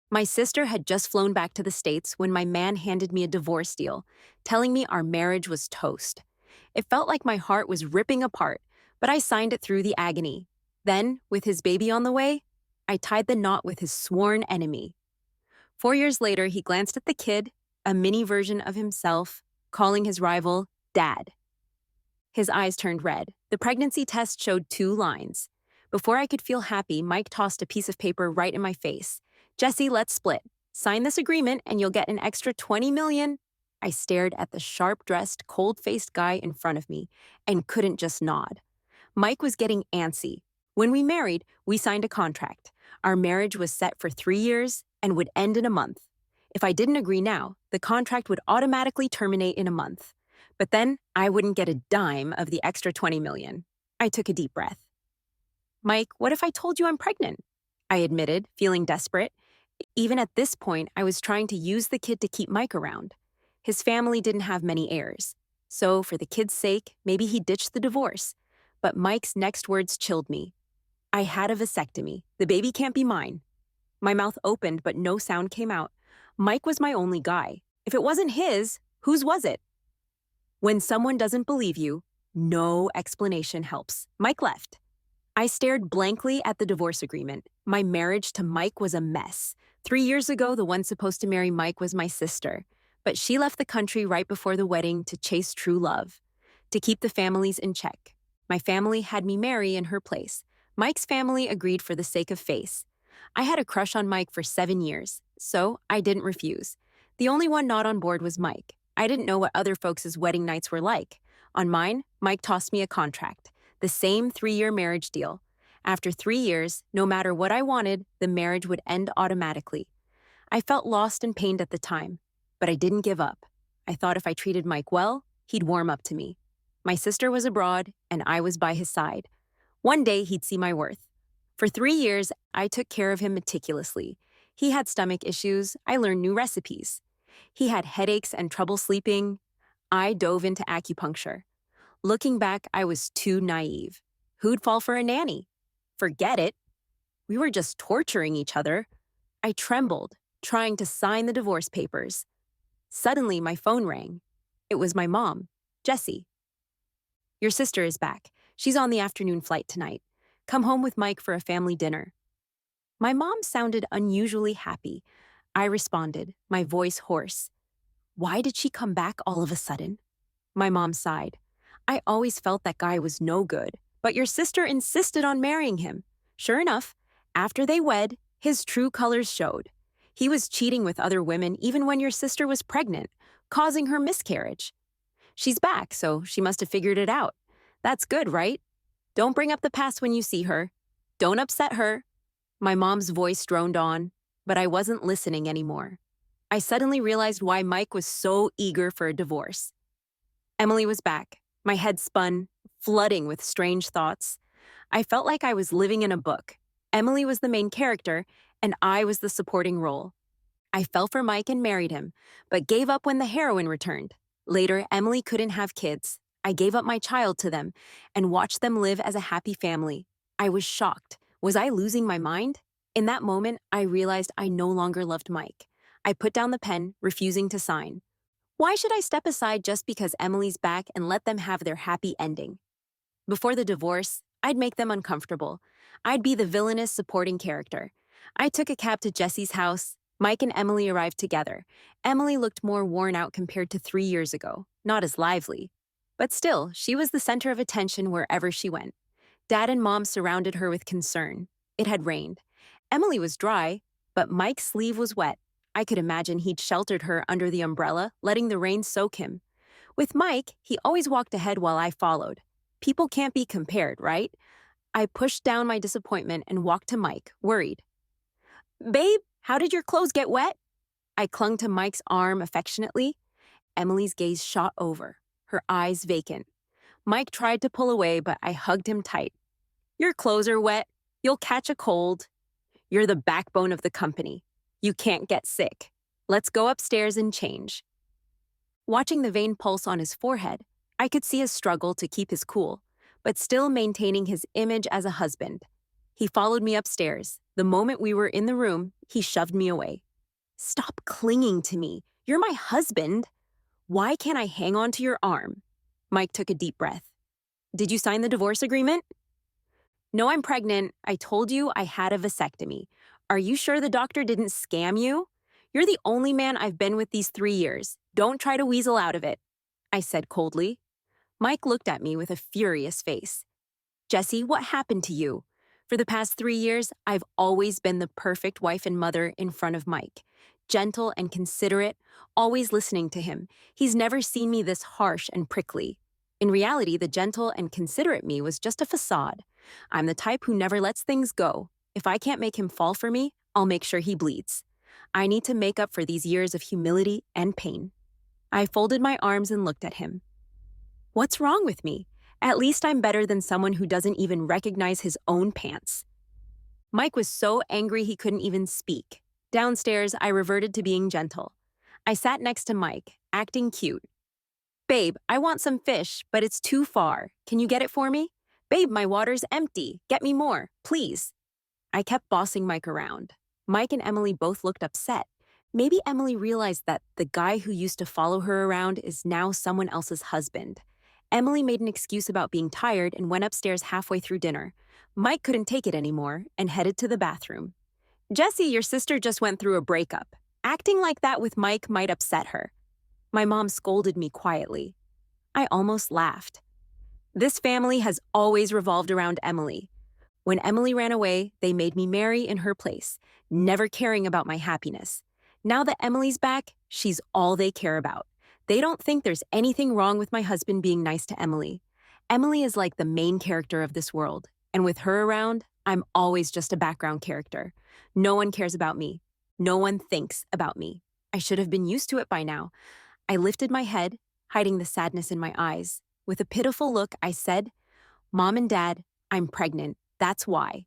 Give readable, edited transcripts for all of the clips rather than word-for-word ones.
My sister had just flown back to the States when my man handed me a divorce deal, telling me our marriage was toast. It felt like my heart was ripping apart, but I signed it through the agony. Then, with his baby on the way, I tied the knot with his sworn enemy. 4 years later, he glanced at the kid, a mini version of himself, calling his rival Dad. His eyes turned red. The pregnancy test showed 2 lines. Before I could feel happy, Mike tossed a piece of paper right in my face. Jesse, let's split. Sign this agreement and you'll get an extra 20 million. I stared at the sharp-dressed, cold-faced guy in front of me and couldn't just nod. Mike was getting antsy. When we married, we signed a contract. Our marriage was set for 3 years and would end in a month. If I didn't agree now, the contract would automatically terminate in a month. But then I wouldn't get a dime of the extra 20 million. I took a deep breath. Mike, what if I told you I'm pregnant? I admitted, feeling desperate. Even at this point, I was trying to use the kid to keep Mike around. His family didn't have many heirs. So, for the kid's sake, maybe he ditched the divorce. But Mike's next words chilled me. I had a vasectomy. The baby can't be mine. My mouth opened, but no sound came out. Mike was my only guy. If it wasn't his, whose was it? When someone doesn't believe you, no explanation helps. Mike left. I stared blankly at the divorce agreement. My marriage to Mike was a mess. 3 years ago, the one supposed to marry Mike was my sister, but she left the country right before the wedding to chase true love, to keep the families in check. My family had me marry in her place. Mike's family agreed for the sake of face. I had a crush on Mike for 7 years, so I didn't refuse. The only one not on board was Mike. I didn't know what other folks' wedding nights were like. On mine, Mike tossed me a contract, the same 3-year marriage deal. After 3 years, no matter what I wanted, the marriage would end automatically. I felt lost and pained at the time, but I didn't give up. I thought if I treated Mike well, he'd warm up to me. My sister was abroad, and I was by his side. One day, he'd see my worth. For 3 years, I took care of him meticulously. He had stomach issues. I learned new recipes. He had headaches and trouble sleeping. I dove into acupuncture. Looking back, I was too naive. Who'd fall for a nanny? Forget it. We were just torturing each other. I trembled, trying to sign the divorce papers. Suddenly, my phone rang. It was my mom, Jessie. Your sister is back. She's on the afternoon flight tonight. Come home with Mike for a family dinner. My mom sounded unusually happy. I responded, my voice hoarse. Why did she come back all of a sudden? My mom sighed. I always felt that guy was no good, but your sister insisted on marrying him. Sure enough, after they wed, his true colors showed. He was cheating with other women even when your sister was pregnant, causing her miscarriage. She's back, so she must have figured it out. That's good, right? Don't bring up the past when you see her. Don't upset her. My mom's voice droned on, but I wasn't listening anymore. I suddenly realized why Mike was so eager for a divorce. Emily was back. My head spun, flooding with strange thoughts. I felt like I was living in a book. Emily was the main character, and I was the supporting role. I fell for Mike and married him, but gave up when the heroine returned. Later, Emily couldn't have kids. I gave up my child to them and watched them live as a happy family. I was shocked. Was I losing my mind? In that moment, I realized I no longer loved Mike. I put down the pen, refusing to sign. Why should I step aside just because Emily's back and let them have their happy ending? Before the divorce, I'd make them uncomfortable. I'd be the villainous supporting character. I took a cab to Jesse's house. Mike and Emily arrived together. Emily looked more worn out compared to 3 years ago, not as lively. But still, she was the center of attention wherever she went. Dad and Mom surrounded her with concern. It had rained. Emily was dry, but Mike's sleeve was wet. I could imagine he'd sheltered her under the umbrella, letting the rain soak him. With Mike, he always walked ahead while I followed. People can't be compared, right? I pushed down my disappointment and walked to Mike, worried. Babe, how did your clothes get wet? I clung to Mike's arm affectionately. Emily's gaze shot over, her eyes vacant. Mike tried to pull away, but I hugged him tight. Your clothes are wet. You'll catch a cold. You're the backbone of the company. You can't get sick. Let's go upstairs and change. Watching the vein pulse on his forehead, I could see his struggle to keep his cool, but still maintaining his image as a husband. He followed me upstairs. The moment we were in the room, he shoved me away. Stop clinging to me. You're my husband. Why can't I hang on to your arm? Mike took a deep breath. Did you sign the divorce agreement? No, I'm pregnant. I told you I had a vasectomy. Are you sure the doctor didn't scam you? You're the only man I've been with these 3 years. Don't try to weasel out of it, I said coldly. Mike looked at me with a furious face. Jesse, what happened to you? For the past 3 years, I've always been the perfect wife and mother in front of Mike. Gentle and considerate, always listening to him. He's never seen me this harsh and prickly. In reality, the gentle and considerate me was just a facade. I'm the type who never lets things go. If I can't make him fall for me, I'll make sure he bleeds. I need to make up for these years of humility and pain. I folded my arms and looked at him. What's wrong with me? At least I'm better than someone who doesn't even recognize his own pants. Mike was so angry he couldn't even speak. Downstairs, I reverted to being gentle. I sat next to Mike, acting cute. Babe, I want some fish, but it's too far. Can you get it for me? Babe, my water's empty. Get me more, please. I kept bossing Mike around. Mike and Emily both looked upset. Maybe Emily realized that the guy who used to follow her around is now someone else's husband. Emily made an excuse about being tired and went upstairs halfway through dinner. Mike couldn't take it anymore and headed to the bathroom. Jesse, your sister just went through a breakup. Acting like that with Mike might upset her. My mom scolded me quietly. I almost laughed. This family has always revolved around Emily. When Emily ran away, they made me marry in her place, never caring about my happiness. Now that Emily's back, she's all they care about. They don't think there's anything wrong with my husband being nice to Emily. Emily is like the main character of this world, and with her around, I'm always just a background character. No one cares about me. No one thinks about me. I should have been used to it by now. I lifted my head, hiding the sadness in my eyes. With a pitiful look, I said, Mom and Dad, I'm pregnant. That's why.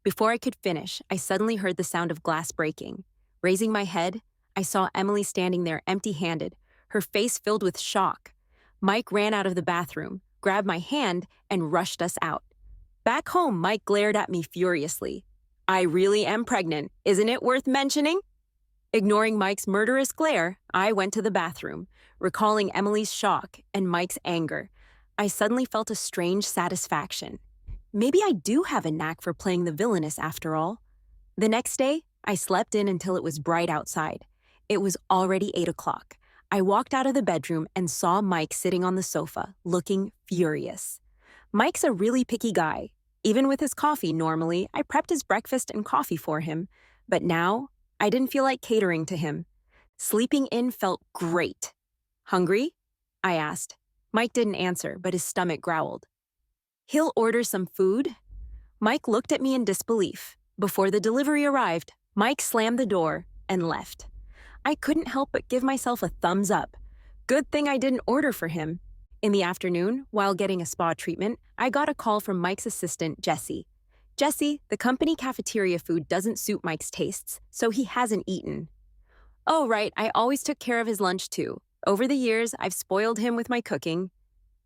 Before I could finish, I suddenly heard the sound of glass breaking. Raising my head, I saw Emily standing there empty-handed, her face filled with shock. Mike ran out of the bathroom, grabbed my hand, and rushed us out. Back home, Mike glared at me furiously. I really am pregnant. Isn't it worth mentioning? Ignoring Mike's murderous glare, I went to the bathroom, recalling Emily's shock and Mike's anger. I suddenly felt a strange satisfaction. Maybe I do have a knack for playing the villainess after all. The next day, I slept in until it was bright outside. It was already 8 o'clock. I walked out of the bedroom and saw Mike sitting on the sofa, looking furious. Mike's a really picky guy. Even with his coffee, normally, I prepped his breakfast and coffee for him. But now, I didn't feel like catering to him. Sleeping in felt great. Hungry? I asked. Mike didn't answer, but his stomach growled. He'll order some food? Mike looked at me in disbelief. Before the delivery arrived, Mike slammed the door and left. I couldn't help but give myself a thumbs up. Good thing I didn't order for him. In the afternoon, while getting a spa treatment, I got a call from Mike's assistant, Jesse. Jesse, the company cafeteria food doesn't suit Mike's tastes, so he hasn't eaten. Oh, right, I always took care of his lunch too. Over the years, I've spoiled him with my cooking.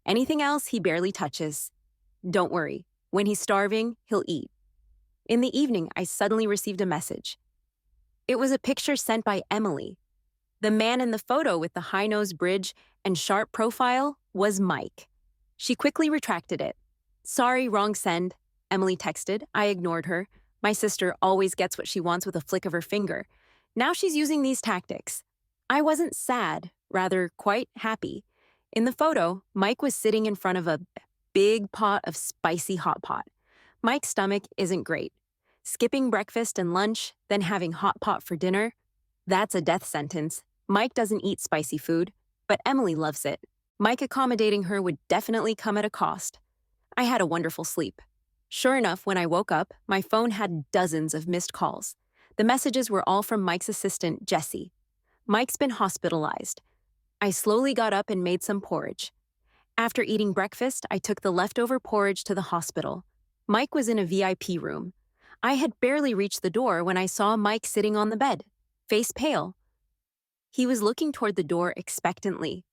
Anything else, he barely touches. Don't worry, when he's starving, he'll eat. In the evening, I suddenly received a message. It was a picture sent by Emily. The man in the photo with the high-nose bridge and sharp profile was Mike. She quickly retracted it. Sorry, wrong send, Emily texted. I ignored her. My sister always gets what she wants with a flick of her finger. Now she's using these tactics. I wasn't sad, rather quite happy. In the photo, Mike was sitting in front of a big pot of spicy hot pot. Mike's stomach isn't great. Skipping breakfast and lunch, then having hot pot for dinner, that's a death sentence. Mike doesn't eat spicy food, but Emily loves it. Mike accommodating her would definitely come at a cost. I had a wonderful sleep. Sure enough, when I woke up, my phone had dozens of missed calls. The messages were all from Mike's assistant, Jesse. Mike's been hospitalized. I slowly got up and made some porridge. After eating breakfast, I took the leftover porridge to the hospital. Mike was in a VIP room. I had barely reached the door when I saw Mike sitting on the bed, face pale. He was looking toward the door expectantly.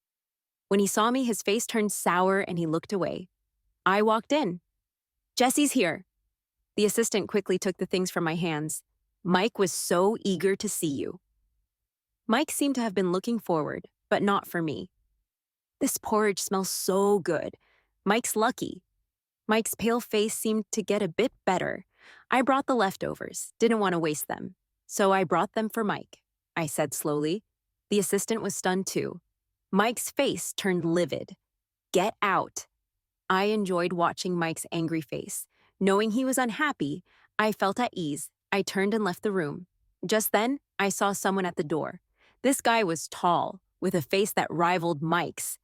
When he saw me, his face turned sour and he looked away. I walked in. Jesse's here. The assistant quickly took the things from my hands. Mike was so eager to see you. Mike seemed to have been looking forward, but not for me. This porridge smells so good. Mike's lucky. Mike's pale face seemed to get a bit better. I brought the leftovers, didn't want to waste them. So I brought them for Mike, I said slowly. The assistant was stunned too. Mike's face turned livid. Get out. I enjoyed watching Mike's angry face. Knowing he was unhappy, I felt at ease. I turned and left the room. Just then, I saw someone at the door. This guy was tall, with a face that rivaled Mike's.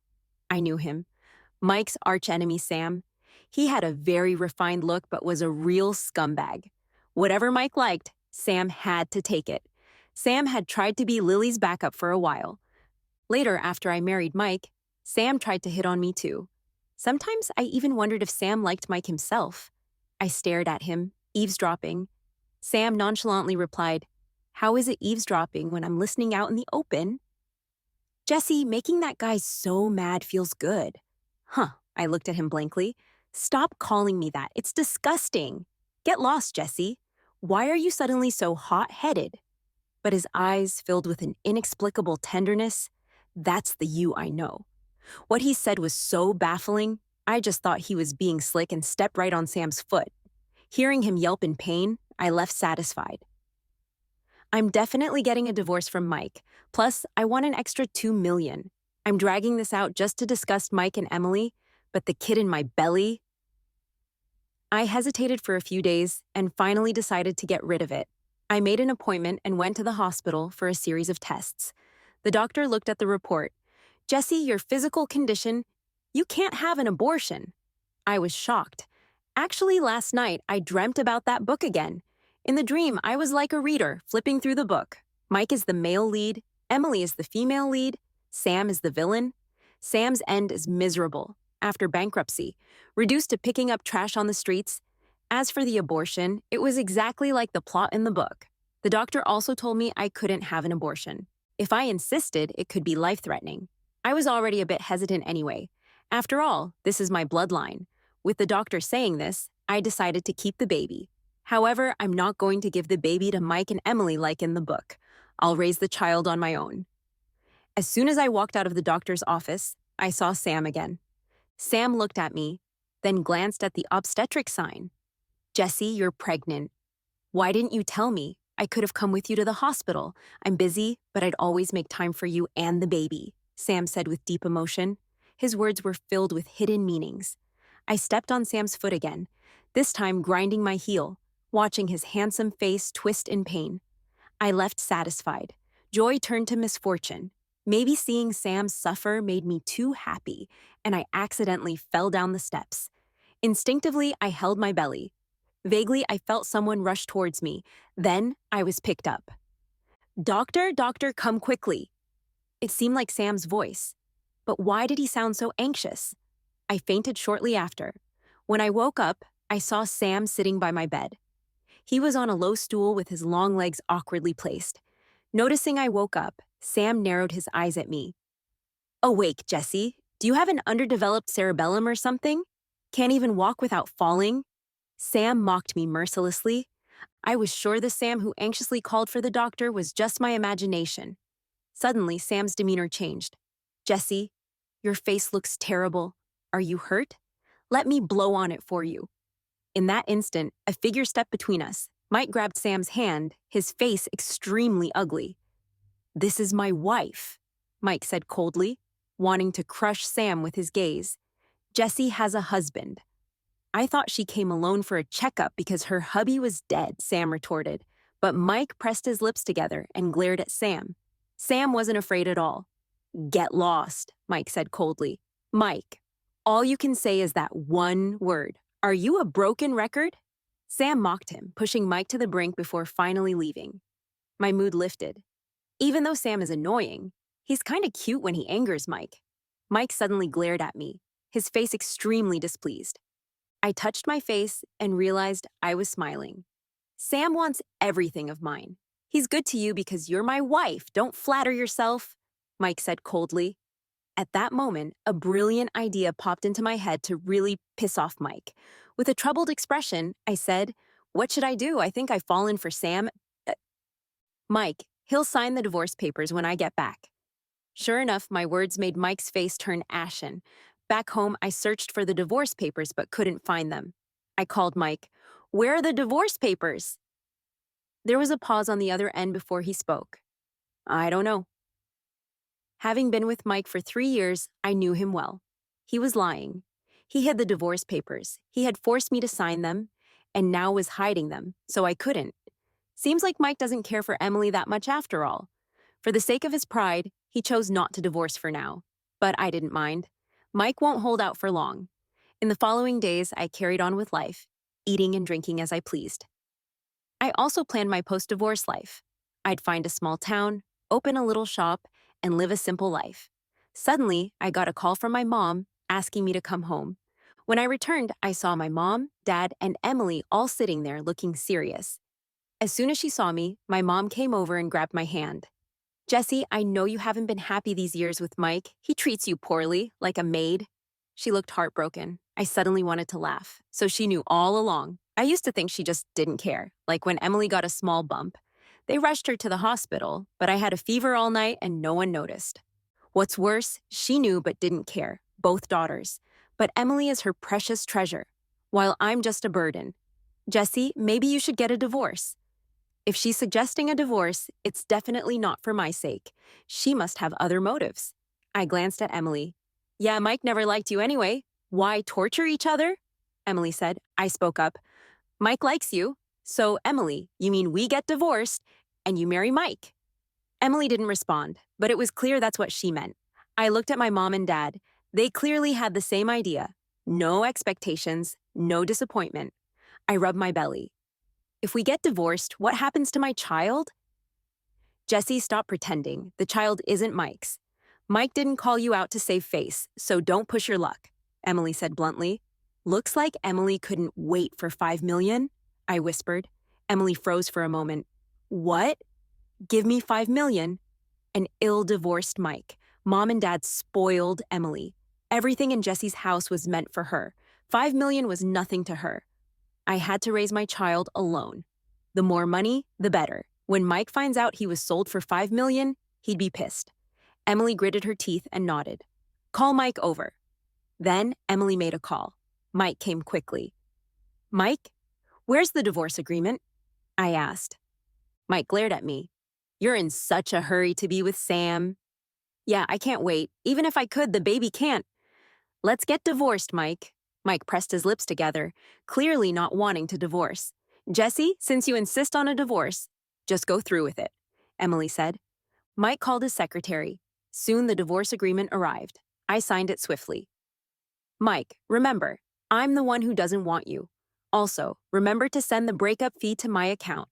I knew him. Mike's archenemy, Sam. He had a very refined look but was a real scumbag. Whatever Mike liked, Sam had to take it. Sam had tried to be Lily's backup for a while. Later, after I married Mike, Sam tried to hit on me too. Sometimes I even wondered if Sam liked Mike himself. I stared at him, eavesdropping. Sam nonchalantly replied, "How is it eavesdropping when I'm listening out in the open?" "Jesse, making that guy so mad feels good." "Huh," I looked at him blankly. "Stop calling me that. It's disgusting." "Get lost, Jesse. Why are you suddenly so hot-headed?" But his eyes filled with an inexplicable tenderness. That's the you I know. What he said was so baffling, I just thought he was being slick and stepped right on Sam's foot. Hearing him yelp in pain, I left satisfied. I'm definitely getting a divorce from Mike. Plus, I want an extra $2 million. I'm dragging this out just to disgust Mike and Emily, but the kid in my belly. I hesitated for a few days and finally decided to get rid of it. I made an appointment and went to the hospital for a series of tests. The doctor looked at the report. "Jesse, your physical condition, you can't have an abortion." I was shocked. Actually, last night, I dreamt about that book again. In the dream, I was like a reader, flipping through the book. Mike is the male lead, Emily is the female lead, Sam is the villain. Sam's end is miserable, after bankruptcy, reduced to picking up trash on the streets. As for the abortion, it was exactly like the plot in the book. The doctor also told me I couldn't have an abortion. If I insisted, it could be life-threatening. I was already a bit hesitant anyway. After all, this is my bloodline. With the doctor saying this, I decided to keep the baby. However, I'm not going to give the baby to Mike and Emily like in the book. I'll raise the child on my own. As soon as I walked out of the doctor's office, I saw Sam again. Sam looked at me, then glanced at the obstetric sign. "Jesse, you're pregnant." "Why didn't you tell me? I could have come with you to the hospital. I'm busy, but I'd always make time for you and the baby," Sam said with deep emotion. His words were filled with hidden meanings. I stepped on Sam's foot again, this time grinding my heel, watching his handsome face twist in pain. I left satisfied. Joy turned to misfortune. Maybe seeing Sam suffer made me too happy, and I accidentally fell down the steps. Instinctively, I held my belly. Vaguely, I felt someone rush towards me. Then, I was picked up. "Doctor, doctor, come quickly." It seemed like Sam's voice. But why did he sound so anxious? I fainted shortly after. When I woke up, I saw Sam sitting by my bed. He was on a low stool with his long legs awkwardly placed. Noticing I woke up, Sam narrowed his eyes at me. "Awake, Jesse. Do you have an underdeveloped cerebellum or something? Can't even walk without falling?" Sam mocked me mercilessly. I was sure the Sam who anxiously called for the doctor was just my imagination. Suddenly, Sam's demeanor changed. "Jesse, your face looks terrible. Are you hurt? Let me blow on it for you." In that instant, a figure stepped between us. Mike grabbed Sam's hand, his face extremely ugly. "This is my wife," Mike said coldly, wanting to crush Sam with his gaze. "Jesse has a husband." "I thought she came alone for a checkup because her hubby was dead," Sam retorted. But Mike pressed his lips together and glared at Sam. Sam wasn't afraid at all. "Get lost," Mike said coldly. "Mike, all you can say is that one word. Are you a broken record?" Sam mocked him, pushing Mike to the brink before finally leaving. My mood lifted. Even though Sam is annoying, he's kinda cute when he angers Mike. Mike suddenly glared at me, his face extremely displeased. I touched my face and realized I was smiling. "Sam wants everything of mine. He's good to you because you're my wife. Don't flatter yourself," Mike said coldly. At that moment, a brilliant idea popped into my head to really piss off Mike. With a troubled expression, I said, What should I do? I think I've fallen for Sam. Uh, Mike, he'll sign the divorce papers when I get back. Sure enough, my words made Mike's face turn ashen. Back home, I searched for the divorce papers but couldn't find them. I called Mike. Where are the divorce papers? There was a pause on the other end before he spoke. I don't know. Having been with Mike for 3 years, I knew him well. He was lying. He hid the divorce papers. He had forced me to sign them, and now was hiding them, so I couldn't. Seems like Mike doesn't care for Emily that much after all. For the sake of his pride, he chose not to divorce for now. But I didn't mind. Mike won't hold out for long. In the following days, I carried on with life, eating and drinking as I pleased. I also planned my post-divorce life. I'd find a small town, open a little shop, and live a simple life. Suddenly, I got a call from my mom asking me to come home. When I returned, I saw my mom, dad, and Emily all sitting there looking serious. As soon as she saw me, my mom came over and grabbed my hand. Jesse, I know you haven't been happy these years with Mike. He treats you poorly, like a maid. She looked heartbroken. I suddenly wanted to laugh. So she knew all along. I used to think she just didn't care, like when Emily got a small bump. They rushed her to the hospital, but I had a fever all night and no one noticed. What's worse, she knew but didn't care, both daughters. But Emily is her precious treasure, while I'm just a burden. Jesse, maybe you should get a divorce. If she's suggesting a divorce, it's definitely not for my sake. She must have other motives. I glanced at Emily. Yeah, Mike never liked you anyway. Why torture each other? Emily said. I spoke up. Mike likes you. So, Emily, you mean we get divorced and you marry Mike? Emily didn't respond, but it was clear that's what she meant. I looked at my mom and dad. They clearly had the same idea. No expectations, no disappointment. I rubbed my belly. If we get divorced, what happens to my child? Jesse, stop pretending. The child isn't Mike's. Mike didn't call you out to save face, so don't push your luck, Emily said bluntly. Looks like Emily couldn't wait for $5 million, I whispered. Emily froze for a moment. What? Give me $5 million? An ill-divorced Mike. Mom and Dad spoiled Emily. Everything in Jesse's house was meant for her. $5 million was nothing to her. I had to raise my child alone. The more money, the better. When Mike finds out he was sold for $5 million, he'd be pissed. Emily gritted her teeth and nodded. Call Mike over. Then Emily made a call. Mike came quickly. Mike, where's the divorce agreement? I asked. Mike glared at me. You're in such a hurry to be with Sam. Yeah, I can't wait. Even if I could, the baby can't. Let's get divorced, Mike. Mike pressed his lips together, clearly not wanting to divorce. Jesse, since you insist on a divorce, just go through with it, Emily said. Mike called his secretary. Soon the divorce agreement arrived. I signed it swiftly. Mike, remember, I'm the one who doesn't want you. Also, remember to send the breakup fee to my account.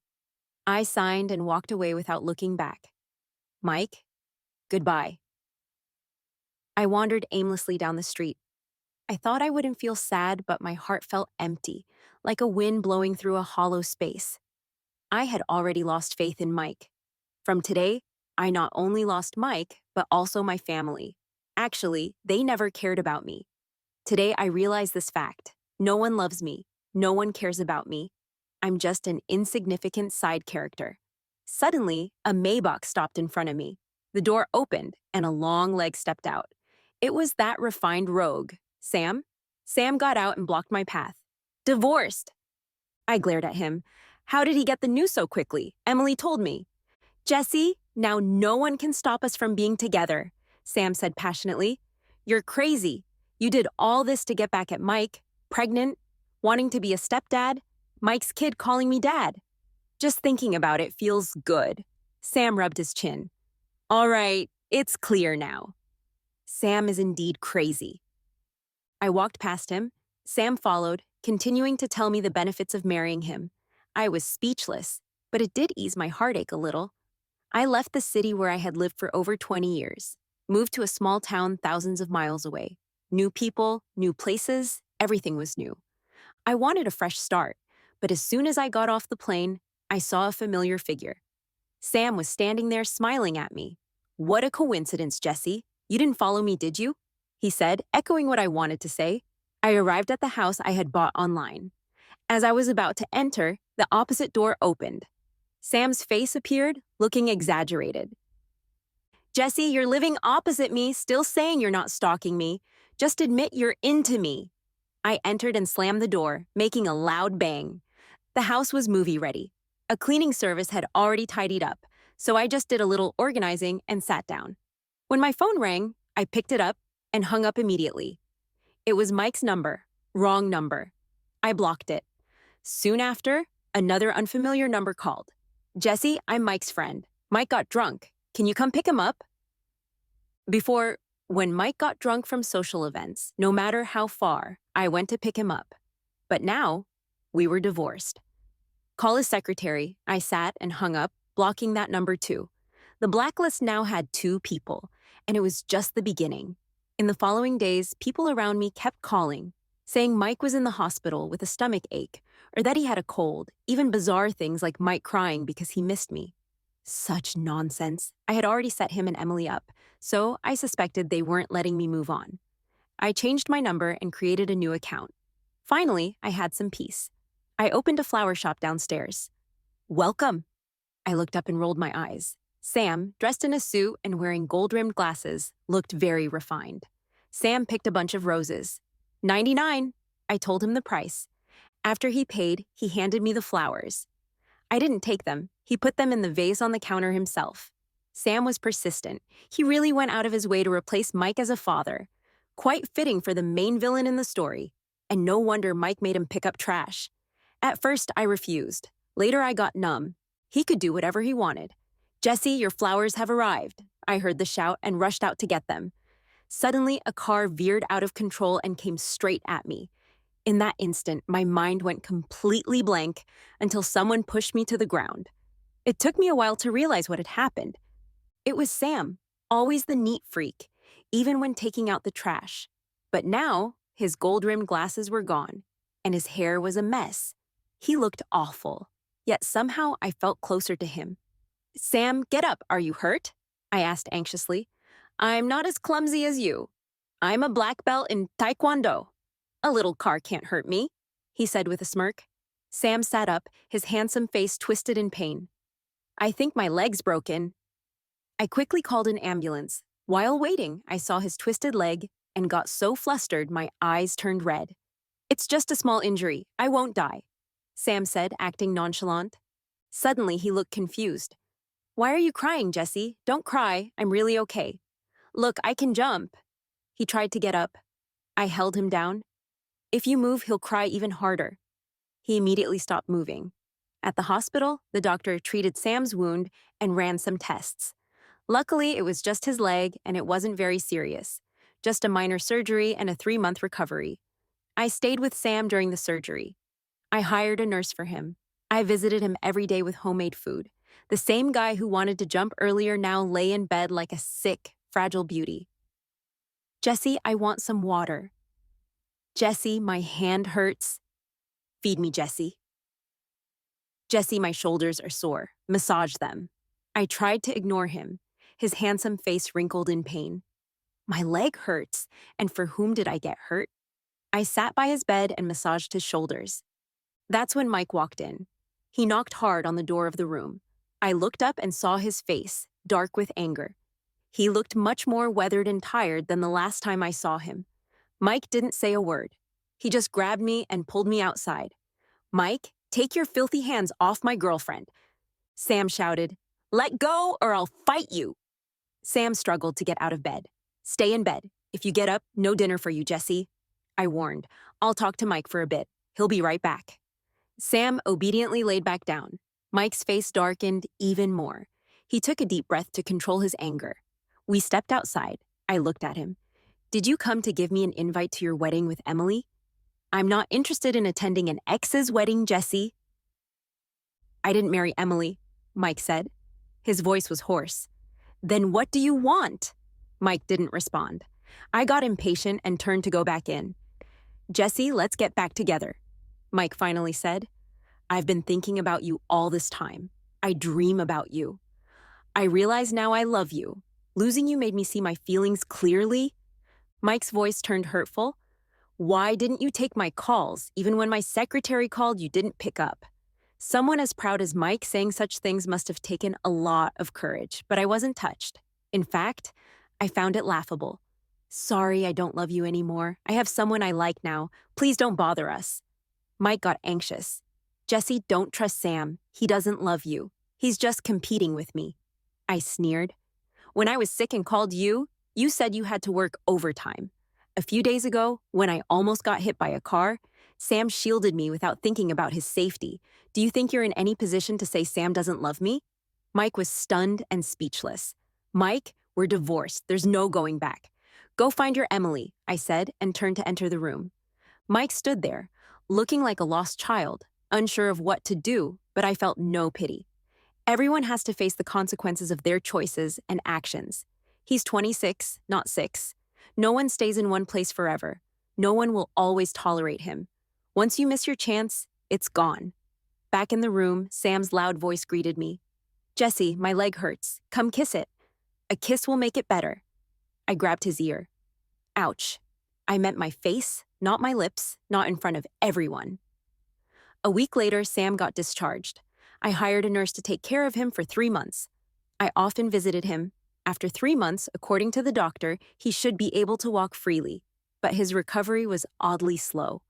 I signed and walked away without looking back. Mike, goodbye. I wandered aimlessly down the street. I thought I wouldn't feel sad, but my heart felt empty, like a wind blowing through a hollow space. I had already lost faith in Mike. From today, I not only lost Mike, but also my family. Actually, they never cared about me. Today, I realize this fact. No one loves me. No one cares about me. I'm just an insignificant side character. Suddenly, a Maybach stopped in front of me. The door opened, and a long leg stepped out. It was that refined rogue, Sam. Sam got out and blocked my path. Divorced! I glared at him. How did he get the news so quickly? Emily told me. Jesse, now no one can stop us from being together, Sam said passionately. You're crazy. You did all this to get back at Mike, pregnant, wanting to be a stepdad, Mike's kid calling me dad. Just thinking about it feels good. Sam rubbed his chin. All right, it's clear now. Sam is indeed crazy. I walked past him. Sam followed, continuing to tell me the benefits of marrying him. I was speechless, but it did ease my heartache a little. I left the city where I had lived for over 20 years, moved to a small town thousands of miles away. New people, new places, everything was new. I wanted a fresh start, but as soon as I got off the plane, I saw a familiar figure. Sam was standing there smiling at me. What a coincidence, Jesse. You didn't follow me, did you? He said, echoing what I wanted to say. I arrived at the house I had bought online. As I was about to enter, The opposite door opened. Sam's face appeared, looking exaggerated. Jesse, you're living opposite me, still saying you're not stalking me. Just admit you're into me. I entered and slammed the door, making a loud bang. The house was movie ready. A cleaning service had already tidied up, so I just did a little organizing and sat down. When my phone rang, I picked it up and hung up immediately. It was Mike's number. Wrong number. I blocked it. Soon after, another unfamiliar number called. Jesse, I'm Mike's friend. Mike got drunk. Can you come pick him up? When Mike got drunk from social events, no matter how far, I went to pick him up. But now, we were divorced. Call his secretary. I sat and hung up, blocking that number too. The blacklist now had 2 people, and it was just the beginning. In the following days, people around me kept calling, saying Mike was in the hospital with a stomach ache, or that he had a cold, even bizarre things like Mike crying because he missed me. Such nonsense. I had already set him and Emily up, so I suspected they weren't letting me move on. I changed my number and created a new account. Finally, I had some peace. I opened a flower shop downstairs. Welcome. I looked up and rolled my eyes. Sam, dressed in a suit and wearing gold-rimmed glasses, looked very refined. Sam picked a bunch of roses. $99. I told him the price. After he paid, he handed me the flowers. I didn't take them. He put them in the vase on the counter himself. Sam was persistent. He really went out of his way to replace Mike as a father. Quite fitting for the main villain in the story. And no wonder Mike made him pick up trash. At first, I refused. Later, I got numb. He could do whatever he wanted. Jesse, your flowers have arrived. I heard the shout and rushed out to get them. Suddenly, a car veered out of control and came straight at me. In that instant, my mind went completely blank until someone pushed me to the ground. It took me a while to realize what had happened. It was Sam, always the neat freak, even when taking out the trash. But now, his gold-rimmed glasses were gone, and his hair was a mess. He looked awful, yet somehow I felt closer to him. Sam, get up. Are you hurt? I asked anxiously. I'm not as clumsy as you. I'm a black belt in Taekwondo. A little car can't hurt me, he said with a smirk. Sam sat up, his handsome face twisted in pain. I think my leg's broken. I quickly called an ambulance. While waiting, I saw his twisted leg and got so flustered my eyes turned red. It's just a small injury. I won't die, Sam said, acting nonchalant. Suddenly, he looked confused. Why are you crying, Jesse? Don't cry. I'm really okay. Look, I can jump. He tried to get up. I held him down. If you move, he'll cry even harder. He immediately stopped moving. At the hospital, the doctor treated Sam's wound and ran some tests. Luckily, it was just his leg and it wasn't very serious. Just a minor surgery and a 3-month recovery. I stayed with Sam during the surgery. I hired a nurse for him. I visited him every day with homemade food. The same guy who wanted to jump earlier now lay in bed like a sick, fragile beauty. Jesse, I want some water. Jesse, my hand hurts. Feed me, Jesse. Jesse, my shoulders are sore. Massage them. I tried to ignore him. His handsome face wrinkled in pain. My leg hurts, and for whom did I get hurt? I sat by his bed and massaged his shoulders. That's when Mike walked in. He knocked hard on the door of the room. I looked up and saw his face, dark with anger. He looked much more weathered and tired than the last time I saw him. Mike didn't say a word. He just grabbed me and pulled me outside. Mike, take your filthy hands off my girlfriend. Sam shouted, Let go or I'll fight you. Sam struggled to get out of bed. Stay in bed. If you get up, no dinner for you, Jesse. I warned. I'll talk to Mike for a bit. He'll be right back. Sam obediently laid back down. Mike's face darkened even more. He took a deep breath to control his anger. We stepped outside. I looked at him. Did you come to give me an invite to your wedding with Emily? I'm not interested in attending an ex's wedding, Jesse. I didn't marry Emily, Mike said. His voice was hoarse. Then what do you want? Mike didn't respond. I got impatient and turned to go back in. Jesse, let's get back together, Mike finally said. I've been thinking about you all this time. I dream about you. I realize now I love you. Losing you made me see my feelings clearly. Mike's voice turned hurtful. Why didn't you take my calls? Even when my secretary called, you didn't pick up. Someone as proud as Mike saying such things must have taken a lot of courage, but I wasn't touched. In fact, I found it laughable. Sorry, I don't love you anymore. I have someone I like now. Please don't bother us. Mike got anxious. Jesse, don't trust Sam. He doesn't love you. He's just competing with me. I sneered. When I was sick and called you, you said you had to work overtime. A few days ago, when I almost got hit by a car, Sam shielded me without thinking about his safety. Do you think you're in any position to say Sam doesn't love me? Mike was stunned and speechless. Mike, we're divorced. There's no going back. Go find your Emily, I said, and turned to enter the room. Mike stood there, looking like a lost child, unsure of what to do, but I felt no pity. Everyone has to face the consequences of their choices and actions. He's 26, not 6. No one stays in one place forever. No one will always tolerate him. Once you miss your chance, it's gone. Back in the room, Sam's loud voice greeted me. Jesse, my leg hurts. Come kiss it. A kiss will make it better. I grabbed his ear. Ouch. I meant my face, not my lips, not in front of everyone. A week later, Sam got discharged. I hired a nurse to take care of him for 3 months. I often visited him. After 3 months, according to the doctor, he should be able to walk freely, but his recovery was oddly slow.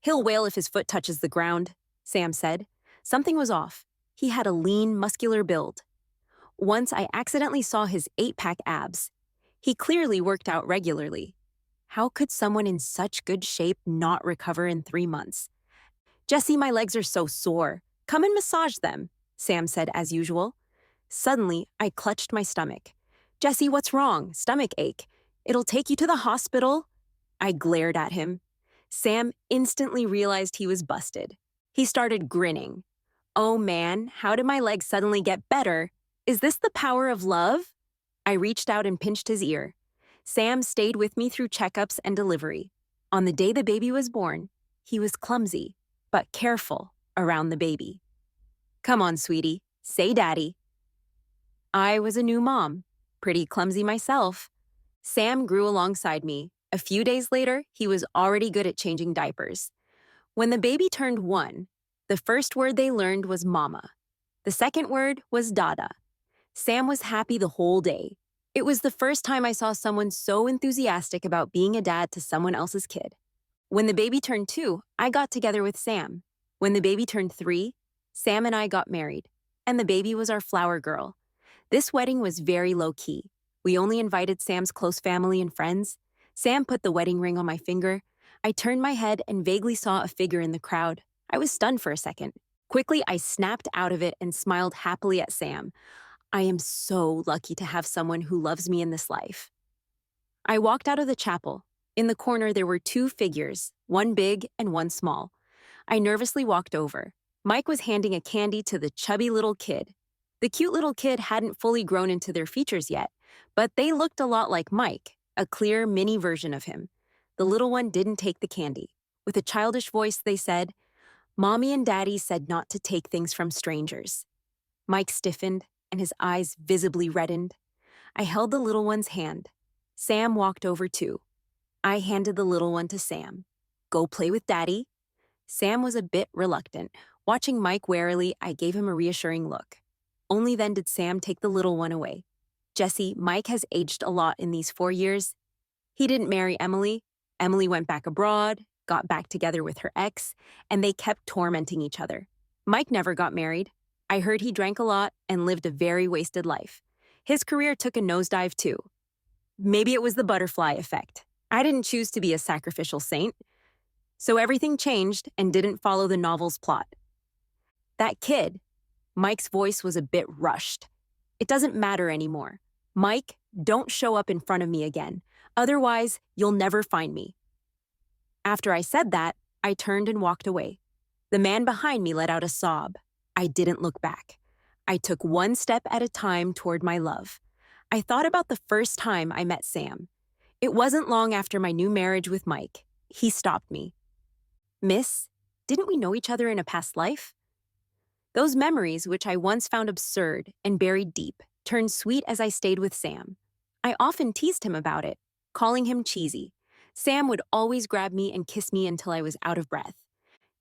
He'll wail if his foot touches the ground, Sam said. Something was off. He had a lean, muscular build. Once I accidentally saw his 8-pack abs. He clearly worked out regularly. How could someone in such good shape not recover in 3 months? Jesse, my legs are so sore. Come and massage them, Sam said as usual. Suddenly, I clutched my stomach. Jesse, what's wrong? Stomach ache. It'll take you to the hospital. I glared at him. Sam instantly realized he was busted. He started grinning. Oh man, how did my legs suddenly get better? Is this the power of love? I reached out and pinched his ear. Sam stayed with me through checkups and delivery. On the day the baby was born, he was clumsy, but careful around the baby. Come on, sweetie, say daddy. I was a new mom, pretty clumsy myself. Sam grew alongside me. A few days later, he was already good at changing diapers. When the baby turned 1, the first word they learned was mama. The second word was dada. Sam was happy the whole day. It was the first time I saw someone so enthusiastic about being a dad to someone else's kid. When the baby turned 2, I got together with Sam. When the baby turned 3, Sam and I got married, and the baby was our flower girl. This wedding was very low-key. We only invited Sam's close family and friends. Sam put the wedding ring on my finger. I turned my head and vaguely saw a figure in the crowd. I was stunned for a second. Quickly, I snapped out of it and smiled happily at Sam. I am so lucky to have someone who loves me in this life. I walked out of the chapel. In the corner, there were 2 figures, one big and one small. I nervously walked over. Mike was handing a candy to the chubby little kid. The cute little kid hadn't fully grown into their features yet, but they looked a lot like Mike, a clear mini version of him. The little one didn't take the candy. With a childish voice, they said, Mommy and Daddy said not to take things from strangers. Mike stiffened, and his eyes visibly reddened. I held the little one's hand. Sam walked over too. I handed the little one to Sam. Go play with Daddy. Sam was a bit reluctant. Watching Mike warily, I gave him a reassuring look. Only then did Sam take the little one away. Jesse, Mike has aged a lot in these 4 years. He didn't marry Emily. Emily went back abroad, got back together with her ex, and they kept tormenting each other. Mike never got married. I heard he drank a lot and lived a very wasted life. His career took a nosedive too. Maybe it was the butterfly effect. I didn't choose to be a sacrificial saint. So everything changed and didn't follow the novel's plot. That kid, Mike's voice was a bit rushed. It doesn't matter anymore. Mike, don't show up in front of me again. Otherwise, you'll never find me. After I said that, I turned and walked away. The man behind me let out a sob. I didn't look back. I took one step at a time toward my love. I thought about the first time I met Sam. It wasn't long after my new marriage with Mike. He stopped me. Miss, didn't we know each other in a past life? Those memories, which I once found absurd and buried deep, turned sweet as I stayed with Sam. I often teased him about it, calling him cheesy. Sam would always grab me and kiss me until I was out of breath.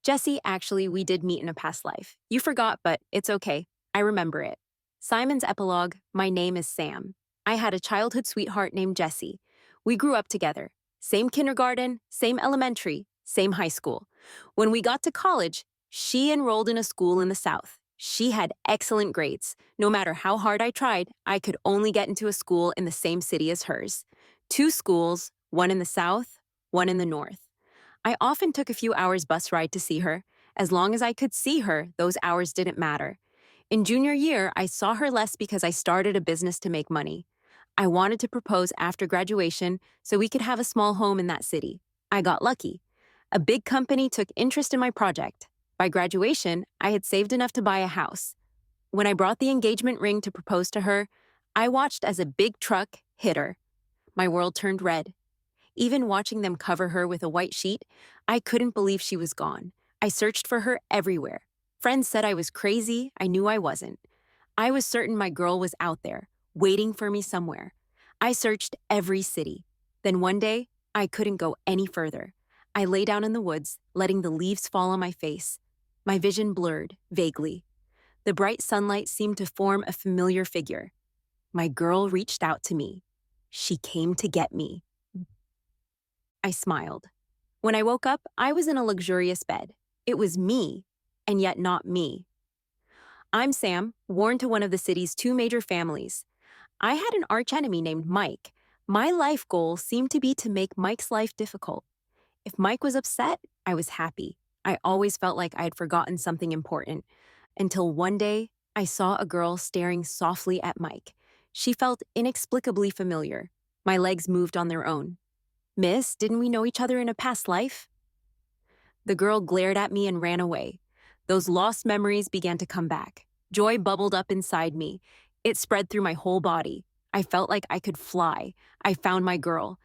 Jesse, actually, we did meet in a past life. You forgot, but it's okay. I remember it. Simon's epilogue. My name is Sam. I had a childhood sweetheart named Jesse. We grew up together. Same kindergarten, same elementary, same high school. When we got to college, she enrolled in a school in the South. She had excellent grades. No matter how hard I tried, I could only get into a school in the same city as hers. Two schools, one in the South, one in the North. I often took a few hours bus ride to see her. As long as I could see her, those hours didn't matter. In junior year, I saw her less because I started a business to make money. I wanted to propose after graduation so we could have a small home in that city. I got lucky. A big company took interest in my project. By graduation, I had saved enough to buy a house. When I brought the engagement ring to propose to her, I watched as a big truck hit her. My world turned red. Even watching them cover her with a white sheet, I couldn't believe she was gone. I searched for her everywhere. Friends said I was crazy. I knew I wasn't. I was certain my girl was out there, waiting for me somewhere. I searched every city. Then one day, I couldn't go any further. I lay down in the woods, letting the leaves fall on my face. My vision blurred, vaguely. The bright sunlight seemed to form a familiar figure. My girl reached out to me. She came to get me. I smiled. When I woke up, I was in a luxurious bed. It was me, and yet not me. I'm Sam, born to one of the city's two major families. I had an archenemy named Mike. My life goal seemed to be to make Mike's life difficult. If Mike was upset, I was happy. I always felt like I had forgotten something important. Until one day, I saw a girl staring softly at Mike. She felt inexplicably familiar. My legs moved on their own. Miss, didn't we know each other in a past life? The girl glared at me and ran away. Those lost memories began to come back. Joy bubbled up inside me. It spread through my whole body. I felt like I could fly. I found my girl.